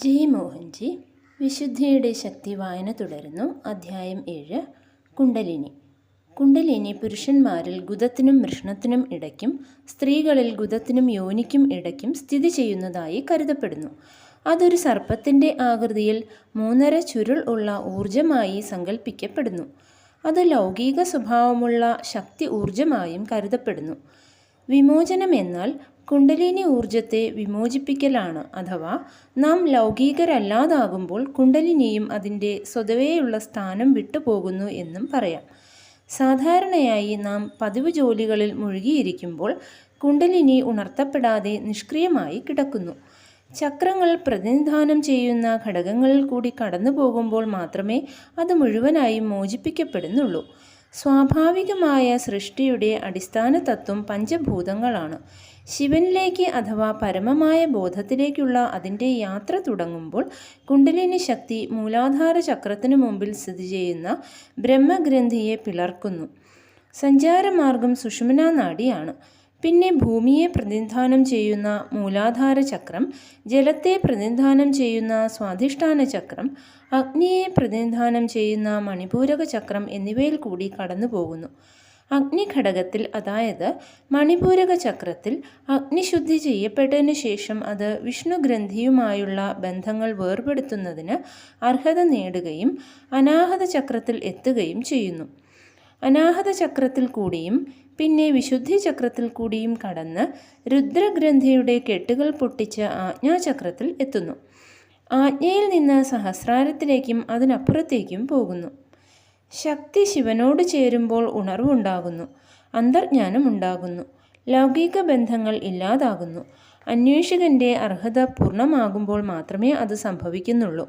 G Mohanji വിശുദ്ധിയുടെ ശക്തി വായന തുടരുന്നു. അധ്യായം 7. കുണ്ടലിനി. കുണ്ടലിനി പുരുഷന്മാരിൽ ഗുദത്തിനും വൃഷണത്തിനും ഇടയ്ക്കും സ്ത്രീകളിൽ ഗുദത്തിനും യോനിക്കും ഇടയ്ക്കും സ്ഥിതി ചെയ്യുന്നതായി കരുതപ്പെടുന്നു. അതൊരു സർപ്പത്തിൻ്റെ ആകൃതിയിൽ 3.5 ചുരുൾ ഉള്ള ഊർജമായി സങ്കല്പിക്കപ്പെടുന്നു. അത് ലൗകിക സ്വഭാവമുള്ള ശക്തി ഊർജമായും കരുതപ്പെടുന്നു. വിമോചനം എന്നാൽ കുണ്ടലിനി ഊർജത്തെ വിമോചിപ്പിക്കലാണ്. അഥവാ നാം ലൗകികരല്ലാതാകുമ്പോൾ കുണ്ടലിനിയും അതിൻ്റെ സ്വതവേയുള്ള സ്ഥാനം വിട്ടുപോകുന്നു എന്നും പറയാം. സാധാരണയായി നാം പതിവ് ജോലികളിൽ മുഴുകിയിരിക്കുമ്പോൾ കുണ്ടലിനി ഉണർത്തപ്പെടാതെ നിഷ്ക്രിയമായി കിടക്കുന്നു. ചക്രങ്ങൾ പ്രതിനിധാനം ചെയ്യുന്ന ഘടകങ്ങളിൽ കൂടി കടന്നു പോകുമ്പോൾ മാത്രമേ അത് മുഴുവനായും മോചിപ്പിക്കപ്പെടുന്നുള്ളൂ. സ്വാഭാവികമായ സൃഷ്ടിയുടെ അടിസ്ഥാന തത്വം പഞ്ചഭൂതങ്ങളാണ്. ശിവനിലേക്ക് അഥവാ പരമമായ ബോധത്തിലേക്കുള്ള അതിൻ്റെ യാത്ര തുടങ്ങുമ്പോൾ കുണ്ടലിനി ശക്തി മൂലാധാര ചക്രത്തിനു മുമ്പിൽ സ്ഥിതി ചെയ്യുന്ന ബ്രഹ്മഗ്രന്ഥിയെ പിളർക്കുന്നു. സഞ്ചാരമാർഗം സുഷുമ്നാ നാഡിയാണ്. പിന്നെ ഭൂമിയെ പ്രതിനിധാനം ചെയ്യുന്ന മൂലാധാര ചക്രം, ജലത്തെ പ്രതിനിധാനം ചെയ്യുന്ന സ്വാധിഷ്ഠാന ചക്രം, അഗ്നിയെ പ്രതിനിധാനം ചെയ്യുന്ന മണിപൂരക ചക്രം എന്നിവയിൽ കൂടി കടന്നു പോകുന്നു. അഗ്നിഘടകത്തിൽ, അതായത് മണിപൂരക ചക്രത്തിൽ അഗ്നിശുദ്ധി ചെയ്യപ്പെട്ടതിന് ശേഷം അത് വിഷ്ണുഗ്രന്ഥിയുമായുള്ള ബന്ധങ്ങൾ വേർപെടുത്തുന്നതിന് അർഹത നേടുകയും അനാഹത ചക്രത്തിൽ എത്തുകയും ചെയ്യുന്നു. അനാഹത ചക്രത്തിൽ കൂടിയും പിന്നെ വിശുദ്ധി ചക്രത്തിൽ കൂടിയും കടന്ന് രുദ്രഗ്രന്ഥിയുടെ കെട്ടുകൾ പൊട്ടിച്ച് ആജ്ഞാചക്രത്തിൽ എത്തുന്നു. ആജ്ഞയിൽ നിന്ന് സഹസ്രാരത്തിലേക്കും അതിനപ്പുറത്തേക്കും പോകുന്നു. ശക്തി ശിവനോട് ചേരുമ്പോൾ ഉണർവുണ്ടാകുന്നു, അന്തർജ്ഞാനം ഉണ്ടാകുന്നു, ലൗകിക ബന്ധങ്ങൾ ഇല്ലാതാകുന്നു. അന്വേഷകൻ്റെ അർഹത പൂർണ്ണമാകുമ്പോൾ മാത്രമേ അത് സംഭവിക്കുന്നുള്ളൂ.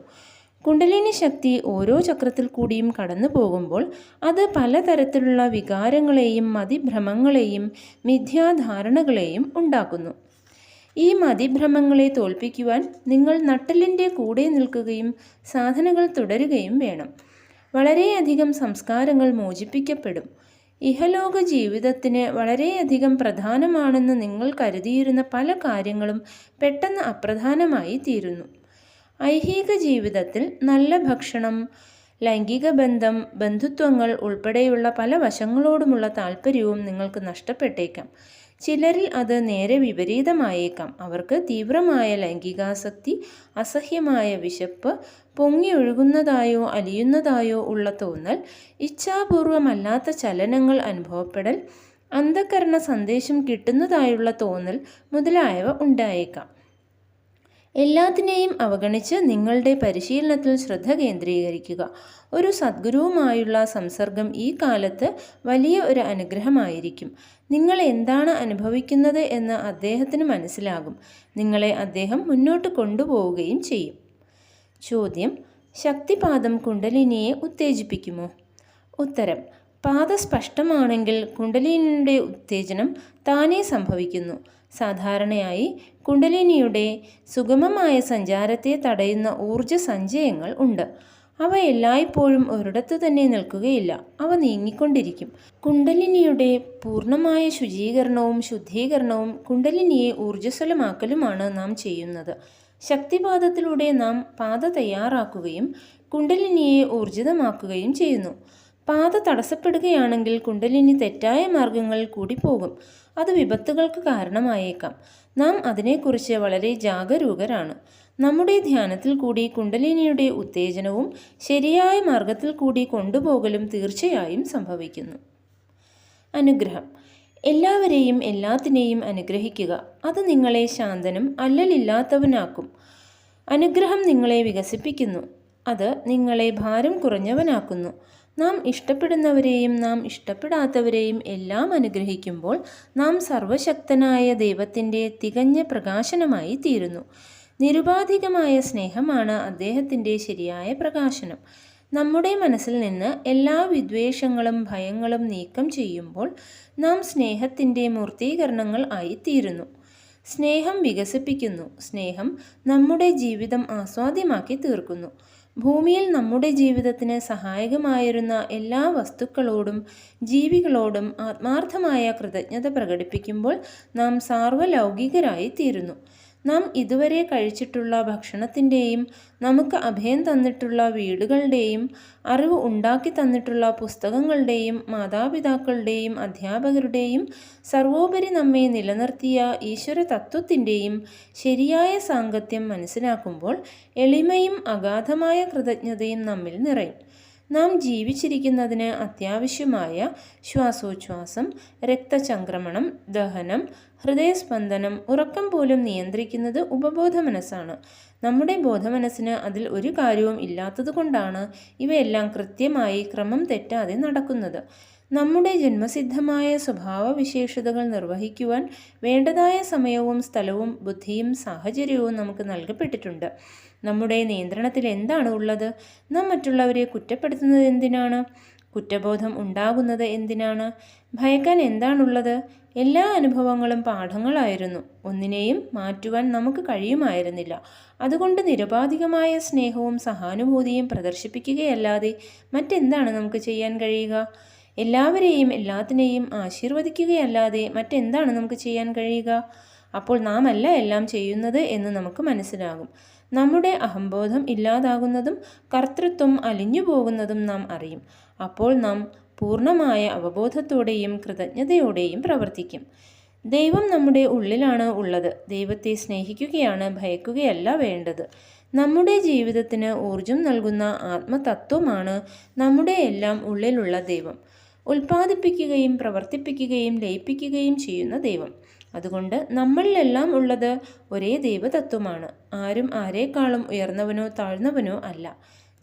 കുണ്ടലിനി ശക്തി ഓരോ ചക്രത്തിൽ കൂടിയും കടന്നു പോകുമ്പോൾ അത് പലതരത്തിലുള്ള വികാരങ്ങളെയും മതിഭ്രമങ്ങളെയും മിഥ്യാധാരണകളെയും ഉണ്ടാക്കുന്നു. ഈ മതിഭ്രമങ്ങളെ തോൽപ്പിക്കുവാൻ നിങ്ങൾ നട്ടെല്ലിൻ്റെ കൂടെ നിൽക്കുകയും സാധനകൾ തുടരുകയും വേണം. വളരെയധികം സംസ്കാരങ്ങൾ മോചിപ്പിക്കപ്പെടും. ഇഹലോക ജീവിതത്തിന് വളരെയധികം പ്രധാനമാണെന്ന് നിങ്ങൾ കരുതിയിരുന്ന പല കാര്യങ്ങളും പെട്ടെന്ന് അപ്രധാനമായി തീരുന്നു. ഐഹിക ജീവിതത്തിൽ നല്ല ഭക്ഷണം, ലൈംഗിക ബന്ധം, ബന്ധുത്വങ്ങൾ ഉൾപ്പെടെയുള്ള പല വശങ്ങളോടുമുള്ള താല്പര്യവും നിങ്ങൾക്ക് നഷ്ടപ്പെട്ടേക്കാം. ചിലരിൽ അത് നേരെ വിപരീതമായേക്കാം. അവർക്ക് തീവ്രമായ ലൈംഗികാസക്തി, അസഹ്യമായ വിശപ്പ്, പൊങ്ങി ഒഴുകുന്നതായോ അലിയുന്നതായോ ഉള്ള തോന്നൽ, ഇച്ഛാപൂർവമല്ലാത്ത ചലനങ്ങൾ അനുഭവപ്പെടൽ, അന്ധകരണ സന്ദേശം കിട്ടുന്നതായുള്ള തോന്നൽ മുതലായവ ഉണ്ടായേക്കാം. എല്ലാത്തിനെയും അവഗണിച്ച് നിങ്ങളുടെ പരിശീലനത്തിൽ ശ്രദ്ധ കേന്ദ്രീകരിക്കുക. ഒരു സദ്ഗുരുവുമായുള്ള സംസർഗം ഈ കാലത്ത് വലിയ ഒരു അനുഗ്രഹമായിരിക്കും. നിങ്ങൾ എന്താണ് അനുഭവിക്കുന്നത് എന്ന് അദ്ദേഹത്തിന് മനസ്സിലാകും. നിങ്ങളെ അദ്ദേഹം മുന്നോട്ട് കൊണ്ടുപോവുകയും ചെയ്യും. ചോദ്യം: ശക്തിപാദം കുണ്ടലിനിയെ ഉത്തേജിപ്പിക്കുമോ? ഉത്തരം: പാദ സ്പഷ്ടമാണെങ്കിൽ കുണ്ടലിനിയുടെ ഉത്തേജനം താനേ സംഭവിക്കുന്നു. സാധാരണയായി കുണ്ടലിനിയുടെ സുഗമമായ സഞ്ചാരത്തെ തടയുന്ന ഊർജ സഞ്ചയങ്ങൾ ഉണ്ട്. അവ എല്ലായ്പ്പോഴും ഒരിടത്തു തന്നെ നിൽക്കുകയില്ല, അവ നീങ്ങിക്കൊണ്ടിരിക്കും. കുണ്ടലിനിയുടെ പൂർണ്ണമായ ശുചീകരണവും ശുദ്ധീകരണവും കുണ്ടലിനിയെ ഊർജ്ജസ്വലമാക്കലുമാണ് നാം ചെയ്യുന്നത്. ശക്തിപാദത്തിലൂടെ നാം പാത തയ്യാറാക്കുകയും കുണ്ടലിനിയെ ഊർജിതമാക്കുകയും ചെയ്യുന്നു. പാത തടസ്സപ്പെടുകയാണെങ്കിൽ കുണ്ടലിനി തെറ്റായ മാർഗങ്ങളിൽ കൂടി പോകും. അത് വിപത്തുകൾക്ക് കാരണമായേക്കാം. നാം അതിനെക്കുറിച്ച് വളരെ ജാഗരൂകരാണ്. നമ്മുടെ ധ്യാനത്തിൽ കൂടി കുണ്ടലിനിയുടെ ഉത്തേജനവും ശരിയായ മാർഗത്തിൽ കൂടി കൊണ്ടുപോകലും തീർച്ചയായും സംഭവിക്കുന്നു. അനുഗ്രഹം. എല്ലാവരെയും എല്ലാത്തിനെയും അനുഗ്രഹിക്കുക. അത് നിങ്ങളെ ശാന്തനും അല്ലലില്ലാത്തവനാക്കും. അനുഗ്രഹം നിങ്ങളെ വികസിപ്പിക്കുന്നു. അത് നിങ്ങളെ ഭാരം കുറഞ്ഞവനാക്കുന്നു. നാം ഇഷ്ടപ്പെടുന്നവരെയും നാം ഇഷ്ടപ്പെടാത്തവരെയും എല്ലാം അനുഗ്രഹിക്കുമ്പോൾ നാം സർവശക്തനായ ദൈവത്തിൻ്റെ തികഞ്ഞ പ്രകാശനമായി തീരുന്നു. നിരുപാധികമായ സ്നേഹമാണ് അദ്ദേഹത്തിൻ്റെ ശരിയായ പ്രകാശനം. നമ്മുടെ മനസ്സിൽ നിന്ന് എല്ലാ വിദ്വേഷങ്ങളും ഭയങ്ങളും നീക്കം ചെയ്യുമ്പോൾ നാം സ്നേഹത്തിൻ്റെ മൂർത്തീകരണങ്ങൾ ആയിത്തീരുന്നു. സ്നേഹം വികസിപ്പിക്കുന്നു. സ്നേഹം നമ്മുടെ ജീവിതം ആസ്വാദ്യമാക്കി തീർക്കുന്നു. ഭൂമിയിൽ നമ്മുടെ ജീവിതത്തിന് സഹായകമായിരുന്ന എല്ലാ വസ്തുക്കളോടും ജീവികളോടും ആത്മാർത്ഥമായ കൃതജ്ഞത പ്രകടിപ്പിക്കുമ്പോൾ നാം സാർവലൗകികരായി തീരുന്നു. നാം ഇതുവരെ കഴിച്ചിട്ടുള്ള ഭക്ഷണത്തിൻ്റെയും നമുക്ക് അഭയം തന്നിട്ടുള്ള വീടുകളുടെയും അറിവ് ഉണ്ടാക്കി തന്നിട്ടുള്ള പുസ്തകങ്ങളുടെയും മാതാപിതാക്കളുടെയും അധ്യാപകരുടെയും സർവോപരി നമ്മെ നിലനിർത്തിയ ഈശ്വര തത്വത്തിൻ്റെയും ശരിയായ സാങ്കത്യം മനസ്സിലാക്കുമ്പോൾ എളിമയും അഗാധമായ കൃതജ്ഞതയും നമ്മിൽ നിറയും. നാം ജീവിച്ചിരിക്കുന്നതിന് അത്യാവശ്യമായ ശ്വാസോച്ഛ്വാസം, രക്തചംക്രമണം, ദഹനം, ഹൃദയസ്പന്ദനം, ഉറക്കം പോലും നിയന്ത്രിക്കുന്നത് ഉപബോധ മനസ്സാണ്. നമ്മുടെ ബോധമനസ്സിന് അതിൽ ഒരു കാര്യവും ഇല്ലാത്തതുകൊണ്ടാണ് ഇവയെല്ലാം കൃത്യമായി ക്രമം തെറ്റാതെ നടക്കുന്നത്. നമ്മുടെ ജന്മസിദ്ധമായ സ്വഭാവവിശേഷതകൾ നിർവഹിക്കുവാൻ വേണ്ടതായ സമയവും സ്ഥലവും ബുദ്ധിയും സാഹചര്യവും നമുക്ക് നൽകപ്പെട്ടിട്ടുണ്ട്. നമ്മുടെ നിയന്ത്രണത്തിൽ എന്താണ് ഉള്ളത്? നാം മറ്റുള്ളവരെ കുറ്റപ്പെടുത്തുന്നത് എന്തിനാണ്? കുറ്റബോധം ഉണ്ടാകുന്നത് എന്തിനാണ്? ഭയക്കാൻ എന്താണുള്ളത്? എല്ലാ അനുഭവങ്ങളും പാഠങ്ങളായിരുന്നു. ഒന്നിനെയും മാറ്റുവാൻ നമുക്ക് കഴിയുമായിരുന്നില്ല. അതുകൊണ്ട് നിരുപാധികമായ സ്നേഹവും സഹാനുഭൂതിയും പ്രദർശിപ്പിക്കുകയല്ലാതെ മറ്റെന്താണ് നമുക്ക് ചെയ്യാൻ കഴിയുക? എല്ലാവരെയും എല്ലാത്തിനെയും ആശീർവദിക്കുകയല്ലാതെ മറ്റെന്താണ് നമുക്ക് ചെയ്യാൻ കഴിയുക? അപ്പോൾ നാം അല്ല എല്ലാം ചെയ്യുന്നത് എന്ന് നമുക്ക് മനസ്സിലാകും. നമ്മുടെ അഹംബോധം ഇല്ലാതാകുന്നതും കർത്തൃത്വം അലിഞ്ഞു പോകുന്നതും നാം അറിയും. അപ്പോൾ നാം പൂർണ്ണമായ അവബോധത്തോടെയും കൃതജ്ഞതയോടെയും പ്രവർത്തിക്കും. ദൈവം നമ്മുടെ ഉള്ളിലാണ് ഉള്ളത്. ദൈവത്തെ സ്നേഹിക്കുകയാണ്, ഭയക്കുകയല്ല വേണ്ടത്. നമ്മുടെ ജീവിതത്തിന് ഊർജം നൽകുന്ന ആത്മതത്വമാണ് നമ്മുടെ എല്ലാം ഉള്ളിലുള്ള ദൈവം. ഉൽപ്പാദിപ്പിക്കുകയും പ്രവർത്തിപ്പിക്കുകയും ലയിപ്പിക്കുകയും ചെയ്യുന്ന ദൈവം. അതുകൊണ്ട് നമ്മളിലെല്ലാം ഉള്ളത് ഒരേ ദൈവതത്വമാണ്. ആരും ആരേക്കാളും ഉയർന്നവനോ താഴ്ന്നവനോ അല്ല.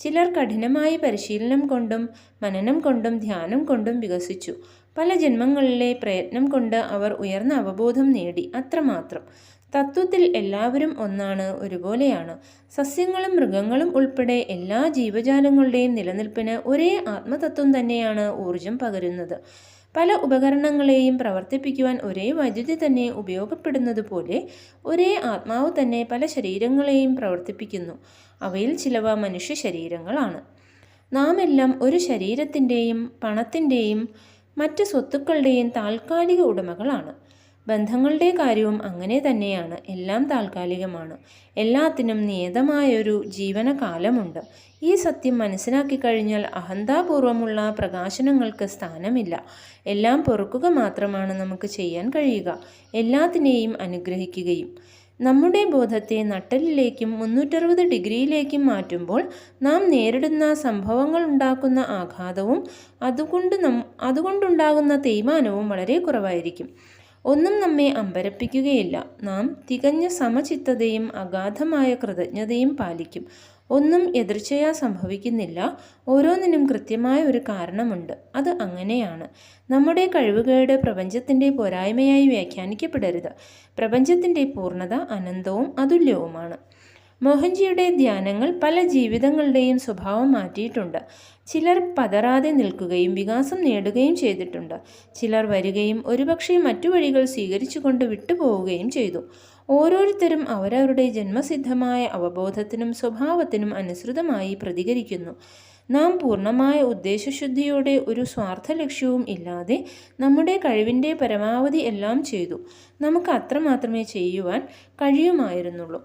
ചിലർ കഠിനമായ പരിശീലനം കൊണ്ടും മനനം കൊണ്ടും ധ്യാനം കൊണ്ടും വികസിച്ചു. പല ജന്മങ്ങളിലെ പ്രയത്നം കൊണ്ട് അവർ ഉയർന്ന അവബോധം നേടി, അത്രമാത്രം. തത്വത്തിൽ എല്ലാവരും ഒന്നാണ്, ഒരുപോലെയാണ്. സസ്യങ്ങളും മൃഗങ്ങളും ഉൾപ്പെടെ എല്ലാ ജീവജാലങ്ങളുടെയും നിലനിൽപ്പിന് ഒരേ ആത്മതത്വം തന്നെയാണ് ഊർജം പകരുന്നത്. പല ഉപകരണങ്ങളെയും പ്രവർത്തിപ്പിക്കുവാൻ ഒരേ വൈദ്യുതി തന്നെ ഉപയോഗപ്പെടുന്നത് പോലെ ഒരേ ആത്മാവ് തന്നെ പല ശരീരങ്ങളെയും പ്രവർത്തിപ്പിക്കുന്നു. അവയിൽ ചിലവ മനുഷ്യ ശരീരങ്ങളാണ്. നാം എല്ലാം ഒരു ശരീരത്തിൻ്റെയും പണത്തിൻ്റെയും മറ്റ് സ്വത്തുക്കളുടെയും താൽക്കാലിക ഉടമകളാണ്. ബന്ധങ്ങളുടെ കാര്യവും അങ്ങനെ തന്നെയാണ്. എല്ലാം താൽക്കാലികമാണ്. എല്ലാത്തിനും നിയതമായൊരു ജീവനകാലമുണ്ട്. ഈ സത്യം മനസ്സിലാക്കി കഴിഞ്ഞാൽ അഹന്താപൂർവമുള്ള പ്രകാശനങ്ങൾക്ക് സ്ഥാനമില്ല. എല്ലാം പൊറുക്കുക മാത്രമാണ് നമുക്ക് ചെയ്യാൻ കഴിയുക, എല്ലാത്തിനെയും അനുഗ്രഹിക്കുകയും. നമ്മുടെ ബോധത്തെ നട്ടലിലേക്കും 360 ഡിഗ്രിയിലേക്കും മാറ്റുമ്പോൾ നാം നേരിടുന്ന സംഭവങ്ങൾ ഉണ്ടാക്കുന്ന ആഘാതവും അതുകൊണ്ടുണ്ടാകുന്ന തേയ്മാനവും വളരെ കുറവായിരിക്കും. ഒന്നും നമ്മെ അമ്പരപ്പിക്കുകയില്ല. നാം തികഞ്ഞ സമചിത്തതയും അഗാധമായ കൃതജ്ഞതയും പാലിക്കും. ഒന്നും എതിർച്ചയാ സംഭവിക്കുന്നില്ല. ഓരോന്നിനും കൃത്യമായ ഒരു കാരണമുണ്ട്. അത് അങ്ങനെയാണ്. നമ്മുടെ കഴിവുകേട് പ്രപഞ്ചത്തിൻ്റെ പോരായ്മയായി വ്യാഖ്യാനിക്കപ്പെടരുത്. പ്രപഞ്ചത്തിൻ്റെ പൂർണ്ണത അനന്തവും അതുല്യവുമാണ്. മോഹൻജിയുടെ ധ്യാനങ്ങൾ പല ജീവിതങ്ങളുടെയും സ്വഭാവം മാറ്റിയിട്ടുണ്ട്. ചിലർ പതറാതെ നിൽക്കുകയും വികാസം നേടുകയും ചെയ്തിട്ടുണ്ട്. ചിലർ വരികയും ഒരുപക്ഷെ മറ്റു വഴികൾ സ്വീകരിച്ചുകൊണ്ട് വിട്ടുപോവുകയും ചെയ്തു. ഓരോരുത്തരും അവരവരുടെ ജന്മസിദ്ധമായ അവബോധത്തിനും സ്വഭാവത്തിനും അനുസൃതമായി പ്രതികരിക്കുന്നു. നാം പൂർണ്ണമായ ഉദ്ദേശശുദ്ധിയോടെ ഒരു സ്വാർത്ഥ ലക്ഷ്യവും ഇല്ലാതെ നമ്മുടെ കഴിവിൻ്റെ പരമാവധി എല്ലാം ചെയ്തു. നമുക്ക് അത്രമാത്രമേ ചെയ്യുവാൻ കഴിയുമായിരുന്നുള്ളൂ.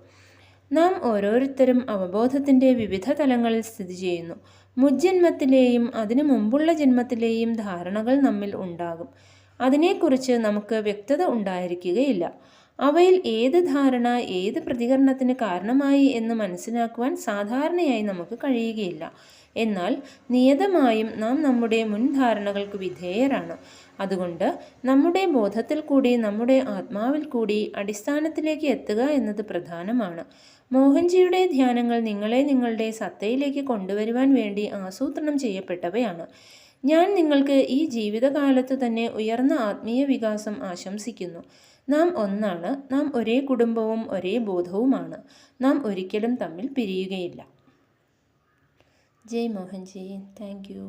നാം ഓരോരുത്തരും അവബോധത്തിൻ്റെ വിവിധ തലങ്ങളിൽ സ്ഥിതി ചെയ്യുന്നു. മുജ്ജന്മത്തിലെയും അതിനു മുമ്പുള്ള ജന്മത്തിലെയും ധാരണകൾ നമ്മിൽ ഉണ്ടാകും. അതിനെക്കുറിച്ച് നമുക്ക് വ്യക്തത ഉണ്ടായിരിക്കുകയില്ല. അവയിൽ ഏത് ധാരണ ഏത് പ്രതികരണത്തിന് കാരണമായി എന്ന് മനസ്സിലാക്കുവാൻ സാധാരണയായി നമുക്ക് കഴിയുകയില്ല. എന്നാൽ നിയതമായും നാം നമ്മുടെ മുൻധാരണകൾക്ക് വിധേയരാണ്. അതുകൊണ്ട് നമ്മുടെ ബോധത്തിൽ കൂടി നമ്മുടെ ആത്മാവിൽ കൂടി അടിസ്ഥാനത്തിലേക്ക് എത്തുക എന്നത് പ്രധാനമാണ്. മോഹൻജിയുടെ ധ്യാനങ്ങൾ നിങ്ങളെ നിങ്ങളുടെ സത്തയിലേക്ക് കൊണ്ടുവരുവാൻ വേണ്ടി ആസൂത്രണം ചെയ്യപ്പെട്ടവയാണ്. ഞാൻ നിങ്ങൾക്ക് ഈ ജീവിതകാലത്ത് തന്നെ ഉയർന്ന ആത്മീയ വികാസം ആശംസിക്കുന്നു. നാം ഒന്നാണ്. നാം ഒരേ കുടുംബവും ഒരേ ബോധവുമാണ്. നാം ഒരിക്കലും തമ്മിൽ പിരിയുകയില്ല. ജയ് മോഹൻജി. Thank U.